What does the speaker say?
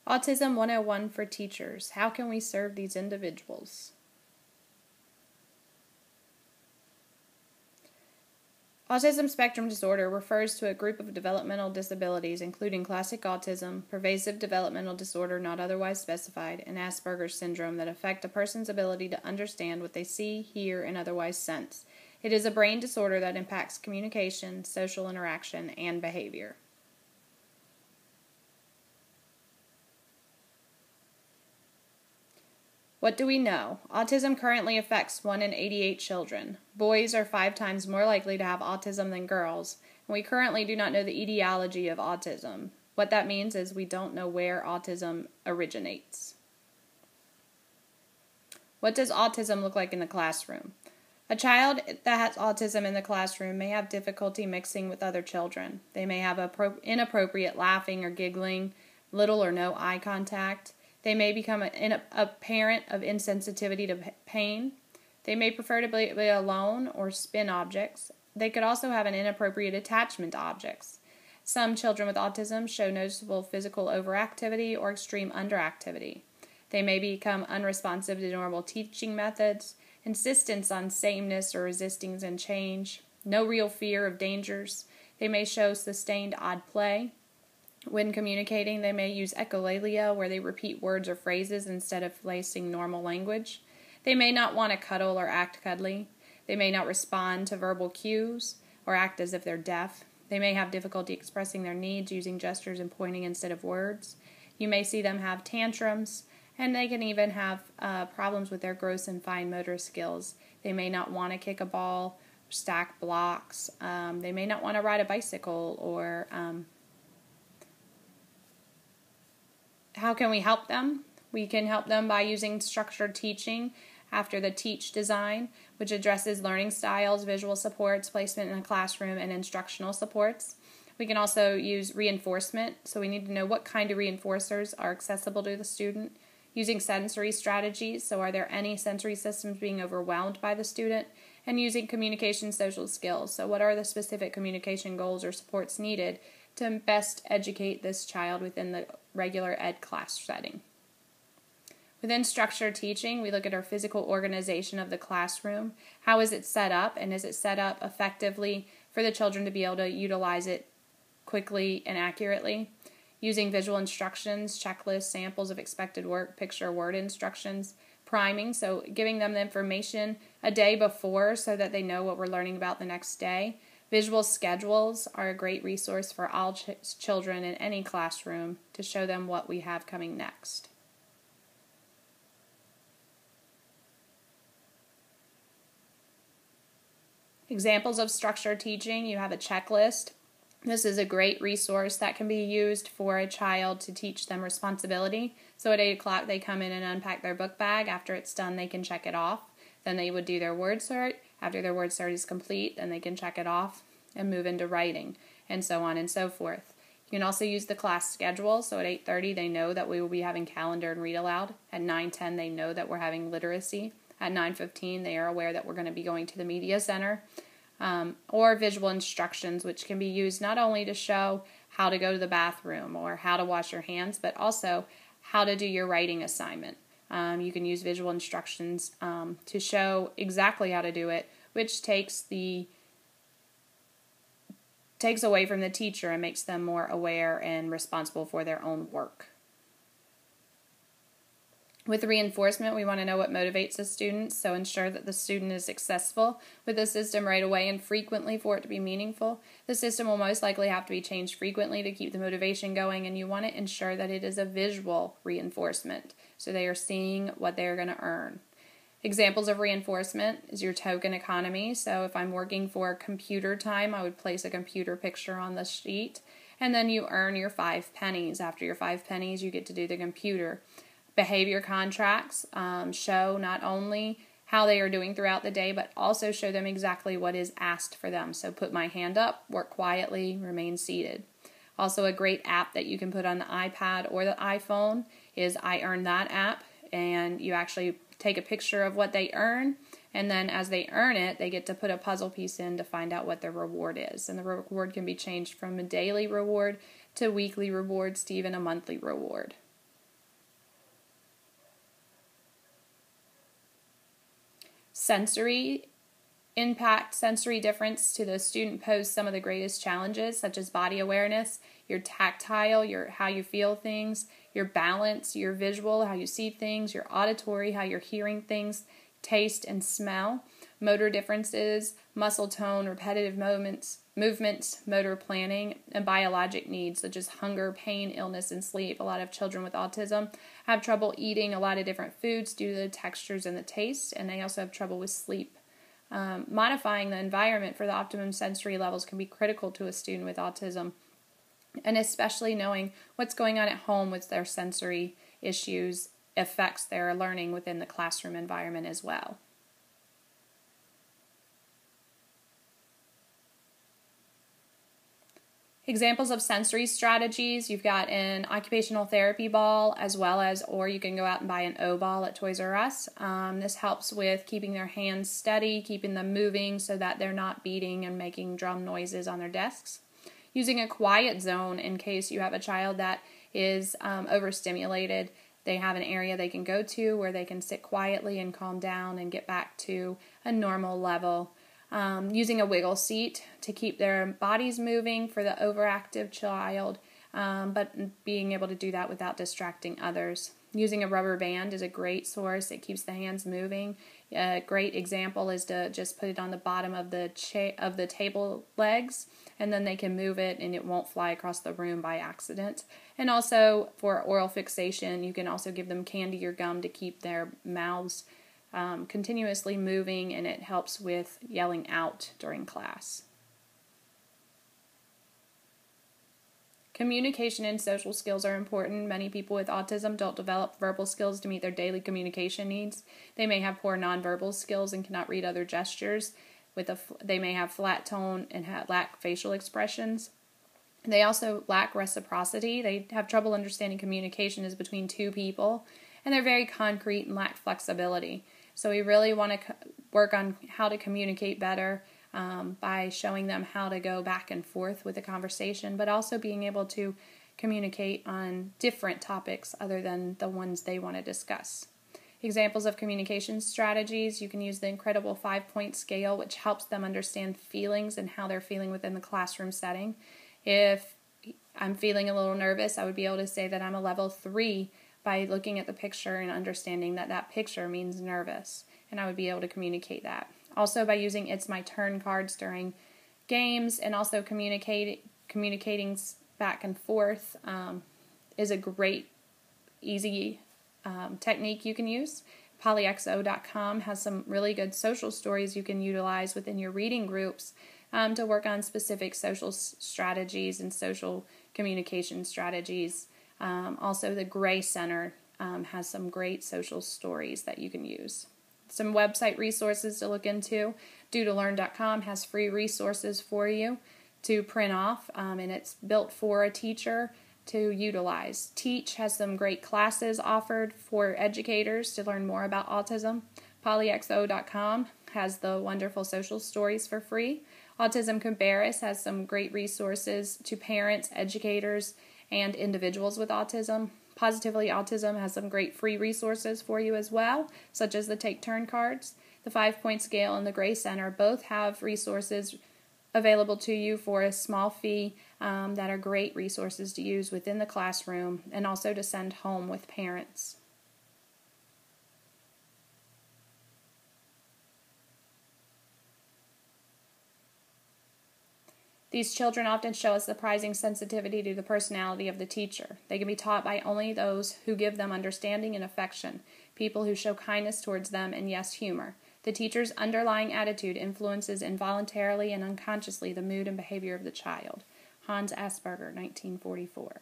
Autism 101 for teachers. How can we serve these individuals? Autism spectrum disorder refers to a group of developmental disabilities including classic autism, pervasive developmental disorder not otherwise specified, and Asperger's syndrome that affect a person's ability to understand what they see, hear, and otherwise sense. It is a brain disorder that impacts communication, social interaction, and behavior. What do we know? Autism currently affects 1 in 88 children. Boys are 5 times more likely to have autism than girls, and we currently do not know the etiology of autism. What that means is we don't know where autism originates. What does autism look like in the classroom? A child that has autism in the classroom may have difficulty mixing with other children. They may have inappropriate laughing or giggling, little or no eye contact. They may become a parent of insensitivity to pain. They may prefer to be alone or spin objects. They could also have an inappropriate attachment to objects. Some children with autism show noticeable physical overactivity or extreme underactivity. They may become unresponsive to normal teaching methods, insistence on sameness or resistance and change, no real fear of dangers. They may show sustained odd play. When communicating, they may use echolalia, where they repeat words or phrases instead of placing normal language. They may not want to cuddle or act cuddly. They may not respond to verbal cues or act as if they're deaf. They may have difficulty expressing their needs using gestures and pointing instead of words. You may see them have tantrums, and they can even have problems with their gross and fine motor skills. They may not want to kick a ball, stack blocks. They may not want to ride a bicycle or... How can we help them? We can help them by using structured teaching after the TEACH design, which addresses learning styles, visual supports, placement in a classroom, and instructional supports. We can also use reinforcement, so we need to know what kind of reinforcers are accessible to the student. Using sensory strategies, so are there any sensory systems being overwhelmed by the student? And using communication social skills, so what are the specific communication goals or supports needed to best educate this child within the regular ed class setting. Within structured teaching, we look at our physical organization of the classroom. How is it set up, and is it set up effectively for the children to be able to utilize it quickly and accurately? Using visual instructions, checklists, samples of expected work, picture word instructions, priming, so giving them the information a day before so that they know what we're learning about the next day. Visual schedules are a great resource for all children in any classroom to show them what we have coming next. Examples of structured teaching, you have a checklist. This is a great resource that can be used for a child to teach them responsibility. So at 8 o'clock they come in and unpack their book bag. After it's done, they can check it off. Then they would do their word sort. After their word sort is complete, then they can check it off and move into writing, and so on and so forth. You can also use the class schedule, so at 8:30 they know that we will be having calendar and read aloud. At 9:10 they know that we're having literacy. At 9:15 they are aware that we're going to be going to the media center. Or visual instructions, which can be used not only to show how to go to the bathroom or how to wash your hands, but also how to do your writing assignment. You can use visual instructions to show exactly how to do it, which takes away from the teacher and makes them more aware and responsible for their own work. With reinforcement, we want to know what motivates the student, so ensure that the student is successful with the system right away and frequently for it to be meaningful. The system will most likely have to be changed frequently to keep the motivation going, and you want to ensure that it is a visual reinforcement, so they are seeing what they are going to earn. Examples of reinforcement is your token economy. So if I'm working for computer time, I would place a computer picture on the sheet, and then you earn your 5 pennies. After your 5 pennies, you get to do the computer. Behavior contracts show not only how they are doing throughout the day, but also show them exactly what is asked for them. So put my hand up, work quietly, remain seated. Also a great app that you can put on the iPad or the iPhone is I Earn That app, and you actually take a picture of what they earn, and then as they earn it, they get to put a puzzle piece in to find out what their reward is. And the reward can be changed from a daily reward to weekly rewards to even a monthly reward. Sensory impact, sensory difference to the student pose some of the greatest challenges, such as body awareness, your tactile, your how you feel things, your balance, your visual, how you see things, your auditory, how you're hearing things, taste and smell, motor differences, muscle tone, repetitive movements, motor planning, and biologic needs such as hunger, pain, illness, and sleep. A lot of children with autism have trouble eating a lot of different foods due to the textures and the taste, and they also have trouble with sleep. Modifying the environment for the optimum sensory levels can be critical to a student with autism, and especially knowing what's going on at home with their sensory issues affects their learning within the classroom environment as well. Examples of sensory strategies, you've got an occupational therapy ball as well as, or you can go out and buy an O ball at Toys R Us. This helps with keeping their hands steady, keeping them moving so that they're not beating and making drum noises on their desks. Using a quiet zone in case you have a child that is overstimulated. They have an area they can go to where they can sit quietly and calm down and get back to a normal level. Using a wiggle seat to keep their bodies moving for the overactive child, but being able to do that without distracting others. Using a rubber band is a great source. It keeps the hands moving. A great example is to just put it on the bottom of the table legs, and then they can move it and it won't fly across the room by accident. And also for oral fixation, you can also give them candy or gum to keep their mouths continuously moving, and it helps with yelling out during class. Communication and social skills are important. Many people with autism don't develop verbal skills to meet their daily communication needs. They may have poor nonverbal skills and cannot read other gestures. They may have flat tone and lack facial expressions. They also lack reciprocity. They have trouble understanding communication is between two people, and they're very concrete and lack flexibility. So we really want to work on how to communicate better by showing them how to go back and forth with the conversation, but also being able to communicate on different topics other than the ones they want to discuss. Examples of communication strategies, you can use the incredible 5-point scale, which helps them understand feelings and how they're feeling within the classroom setting. If I'm feeling a little nervous, I would be able to say that I'm a level 3 by looking at the picture and understanding that that picture means nervous, and I would be able to communicate that. Also by using It's My Turn cards during games, and also communicating back and forth is a great, easy technique you can use. Polyxo.com has some really good social stories you can utilize within your reading groups to work on specific social strategies and social communication strategies. Also, the Gray Center has some great social stories that you can use. Some website resources to look into. DoToLearn.com has free resources for you to print off, and it's built for a teacher to utilize. Teach has some great classes offered for educators to learn more about autism. Polyxo.com has the wonderful social stories for free. Autism Comparis has some great resources to parents, educators, and individuals with autism. Positively Autism has some great free resources for you as well, such as the Take Turn cards. The 5-point scale and the Gray Center both have resources available to you for a small fee that are great resources to use within the classroom and also to send home with parents. These children often show a surprising sensitivity to the personality of the teacher. They can be taught by only those who give them understanding and affection, people who show kindness towards them and, yes, humor. The teacher's underlying attitude influences involuntarily and unconsciously the mood and behavior of the child. Hans Asperger, 1944.